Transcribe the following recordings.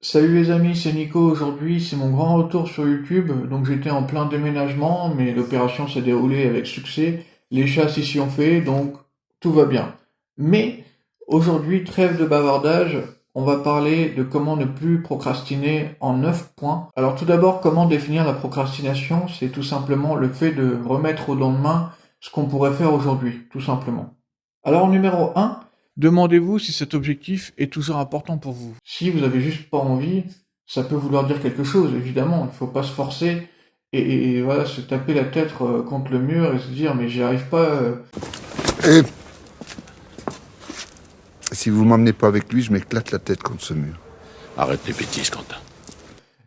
Salut les amis, c'est Nico. Aujourd'hui, c'est mon grand retour sur YouTube. Donc j'étais en plein déménagement, mais l'opération s'est déroulée avec succès. Les chasses ici ont fait, donc tout va bien. Mais aujourd'hui, trêve de bavardage, on va parler de comment ne plus procrastiner en 9 points. Alors tout d'abord, comment définir la procrastination? C'est tout simplement le fait de remettre au lendemain ce qu'on pourrait faire aujourd'hui, tout simplement. Alors numéro un, demandez-vous si cet objectif est toujours important pour vous. Si vous avez juste pas envie, ça peut vouloir dire quelque chose, évidemment. Il faut pas se forcer et voilà, se taper la tête contre le mur et se dire mais j'y arrive pas. Et si vous m'emmenez pas avec lui, je m'éclate la tête contre ce mur. Arrête tes bêtises, Quentin.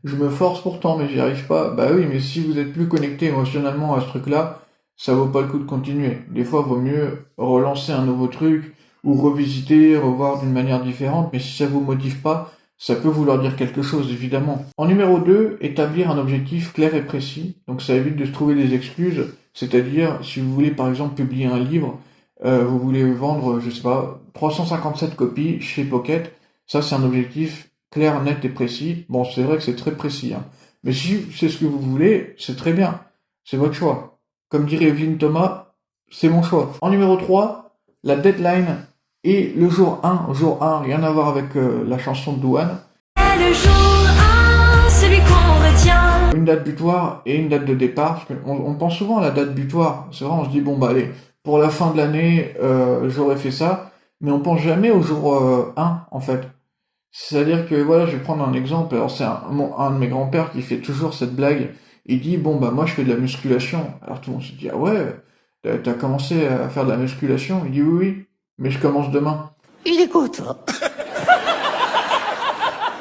Je me force pourtant mais j'y arrive pas. Bah oui, mais si vous êtes plus connecté émotionnellement à ce truc-là, ça vaut pas le coup de continuer. Des fois, vaut mieux relancer un nouveau truc ou revisiter, revoir d'une manière différente, mais si ça vous motive pas, ça peut vouloir dire quelque chose, évidemment. En numéro 2, établir un objectif clair et précis. Donc ça évite de se trouver des excuses. C'est-à-dire, si vous voulez par exemple publier un livre, vous voulez vendre, je sais pas, 357 copies chez Pocket, ça c'est un objectif clair, net et précis. Bon, c'est vrai que c'est très précis, hein. Mais si c'est ce que vous voulez, c'est très bien. C'est votre choix. Comme dirait Evelyne Thomas, c'est mon choix. En numéro 3, la deadline et le jour 1. Jour 1, rien à voir avec la chanson de Douane. Le jour 1, celui qu'on retient. Une date butoir et une date de départ. Parce on pense souvent à la date butoir. C'est vrai, on se dit, bon, bah allez, pour la fin de l'année, j'aurais fait ça. Mais on pense jamais au jour 1, en fait. C'est-à-dire que, voilà, je vais prendre un exemple. Alors, c'est un de mes grands-pères qui fait toujours cette blague. Il dit, bon, bah moi, je fais de la musculation. Alors, tout le monde se dit, ah ouais, t'as commencé à faire de la musculation? Il dit, oui, oui, mais je commence demain. Il est content.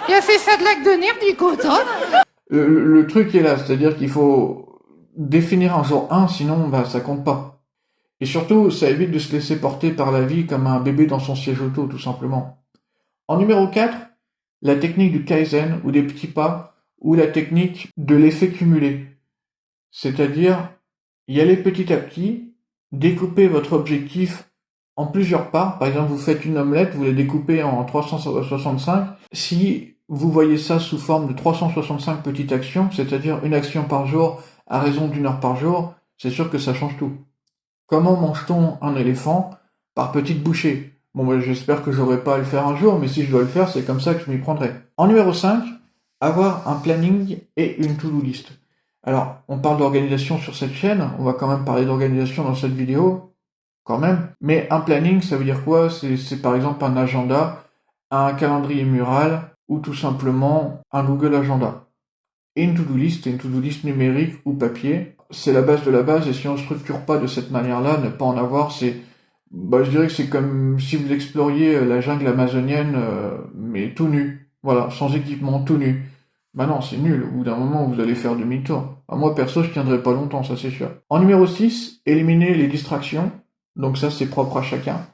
Il a fait ça de l'acte de nerf, il est content. Le truc est là, c'est-à-dire qu'il faut définir un jour 1, sinon bah ça compte pas. Et surtout, ça évite de se laisser porter par la vie comme un bébé dans son siège auto, tout simplement. En numéro 4, la technique du Kaizen ou des petits pas, ou la technique de l'effet cumulé. C'est-à-dire, y aller petit à petit, découper votre objectif en plusieurs parts. Par exemple, vous faites une omelette, vous la découpez en 365. Si vous voyez ça sous forme de 365 petites actions, c'est-à-dire une action par jour à raison d'une heure par jour, c'est sûr que ça change tout. Comment mange-t-on un éléphant? Par petites bouchées. Bon, bah, j'espère que j'aurai pas à le faire un jour, mais si je dois le faire, c'est comme ça que je m'y prendrai. En numéro 5, avoir un planning et une to-do list. Alors, on parle d'organisation sur cette chaîne, on va quand même parler d'organisation dans cette vidéo, quand même. Mais un planning, ça veut dire quoi? C'est par exemple un agenda, un calendrier mural, ou tout simplement un Google Agenda. Et une to-do list, c'est une to-do list numérique ou papier. C'est la base de la base, et si on ne structure pas de cette manière-là, ne pas en avoir, bah, je dirais que c'est comme si vous exploriez la jungle amazonienne, mais tout nu. Voilà, sans équipement, tout nu. Bah non, c'est nul. Au bout d'un moment, vous allez faire demi-tour. Bah, moi, perso, je tiendrai pas longtemps, ça c'est sûr. En numéro 6, éliminer les distractions. Donc ça, c'est propre à chacun.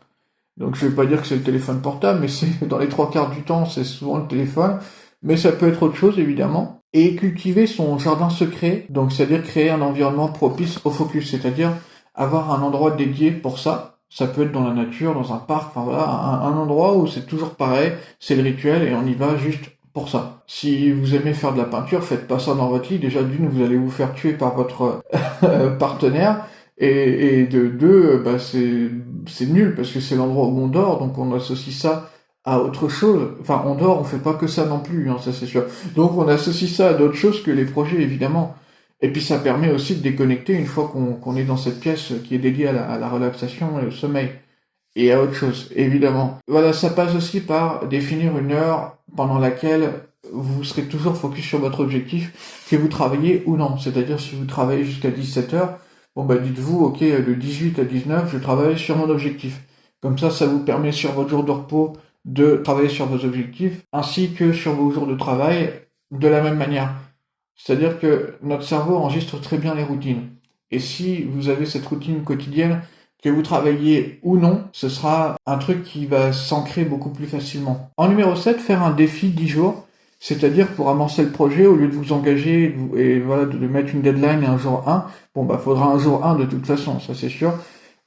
Donc je vais pas dire que c'est le téléphone portable, mais c'est dans les trois quarts du temps, c'est souvent le téléphone. Mais ça peut être autre chose, évidemment. Et cultiver son jardin secret, donc c'est-à-dire créer un environnement propice au focus, c'est-à-dire avoir un endroit dédié pour ça. Ça peut être dans la nature, dans un parc, enfin voilà, un endroit où c'est toujours pareil, c'est le rituel et on y va juste pour ça. Si vous aimez faire de la peinture, faites pas ça dans votre lit. Déjà d'une, vous allez vous faire tuer par votre partenaire. Et de deux, bah c'est nul parce que c'est l'endroit où on dort, donc on associe ça à autre chose. Enfin, on dort, on fait pas que ça non plus, hein, ça c'est sûr. Donc on associe ça à d'autres choses que les projets, évidemment. Et puis ça permet aussi de déconnecter une fois qu'on est dans cette pièce qui est dédiée à la relaxation et au sommeil. Et à autre chose, évidemment. Voilà, ça passe aussi par définir une heure pendant laquelle vous serez toujours focus sur votre objectif, que vous travaillez ou non. C'est-à-dire si vous travaillez jusqu'à 17 heures, bon bah dites-vous, ok, de 18 à 19, je travaille sur mon objectif. Comme ça vous permet sur votre jour de repos de travailler sur vos objectifs, ainsi que sur vos jours de travail de la même manière. C'est-à-dire que notre cerveau enregistre très bien les routines. Et si vous avez cette routine quotidienne, que vous travaillez ou non, ce sera un truc qui va s'ancrer beaucoup plus facilement. En numéro 7, faire un défi 10 jours, c'est-à-dire pour amorcer le projet, au lieu de vous engager et voilà, de mettre une deadline et un jour 1, bon bah faudra un jour 1 de toute façon, ça c'est sûr,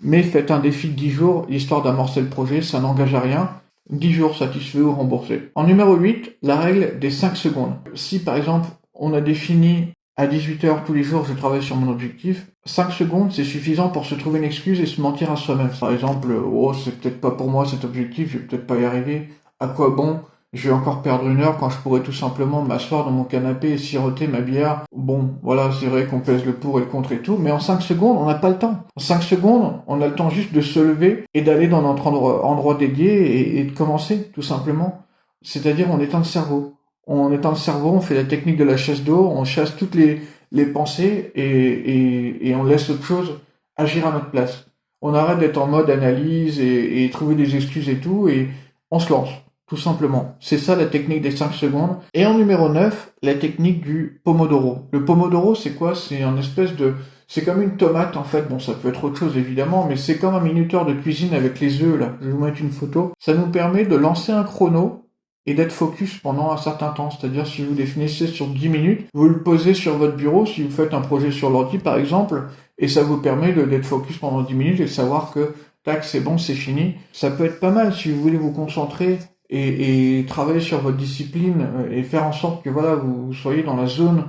mais faites un défi de 10 jours, histoire d'amorcer le projet, ça n'engage à rien. 10 jours satisfaits ou remboursés. En numéro 8, la règle des 5 secondes. Si par exemple, on a défini à 18 heures tous les jours, je travaille sur mon objectif, 5 secondes, c'est suffisant pour se trouver une excuse et se mentir à soi-même. Par exemple, oh, c'est peut-être pas pour moi cet objectif, je vais peut-être pas y arriver. À quoi bon? Je vais encore perdre 1 heure quand je pourrais tout simplement m'asseoir dans mon canapé et siroter ma bière. Bon, voilà, c'est vrai qu'on pèse le pour et le contre et tout, mais en 5 secondes, on n'a pas le temps. En 5 secondes, on a le temps juste de se lever et d'aller dans notre endroit dédié et de commencer, tout simplement. C'est-à-dire, on éteint le cerveau. On éteint le cerveau, on fait la technique de la chasse d'eau, on chasse toutes les pensées et on laisse autre chose agir à notre place. On arrête d'être en mode analyse et trouver des excuses et tout, et on se lance. Tout simplement. C'est ça la technique des 5 secondes. Et en numéro 9, la technique du Pomodoro. Le Pomodoro, c'est quoi? C'est un espèce de... C'est comme une tomate, en fait. Bon, ça peut être autre chose, évidemment, mais c'est comme un minuteur de cuisine avec les œufs, là. Je vais vous mettre une photo. Ça nous permet de lancer un chrono et d'être focus pendant un certain temps. C'est-à-dire, si vous définissez sur 10 minutes, vous le posez sur votre bureau, si vous faites un projet sur l'ordi, par exemple, et ça vous permet d'être focus pendant 10 minutes et de savoir que, tac, c'est bon, c'est fini. Ça peut être pas mal si vous voulez vous concentrer et travailler sur votre discipline et faire en sorte que voilà vous soyez dans la zone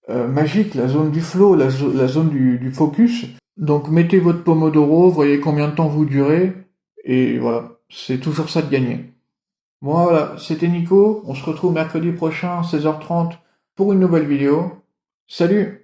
magique, la zone du flow, la zone du focus. Donc mettez votre Pomodoro, voyez combien de temps vous durez et voilà, c'est toujours ça de gagner. Bon voilà, c'était Nico, on se retrouve mercredi prochain 16h30 pour une nouvelle vidéo. Salut!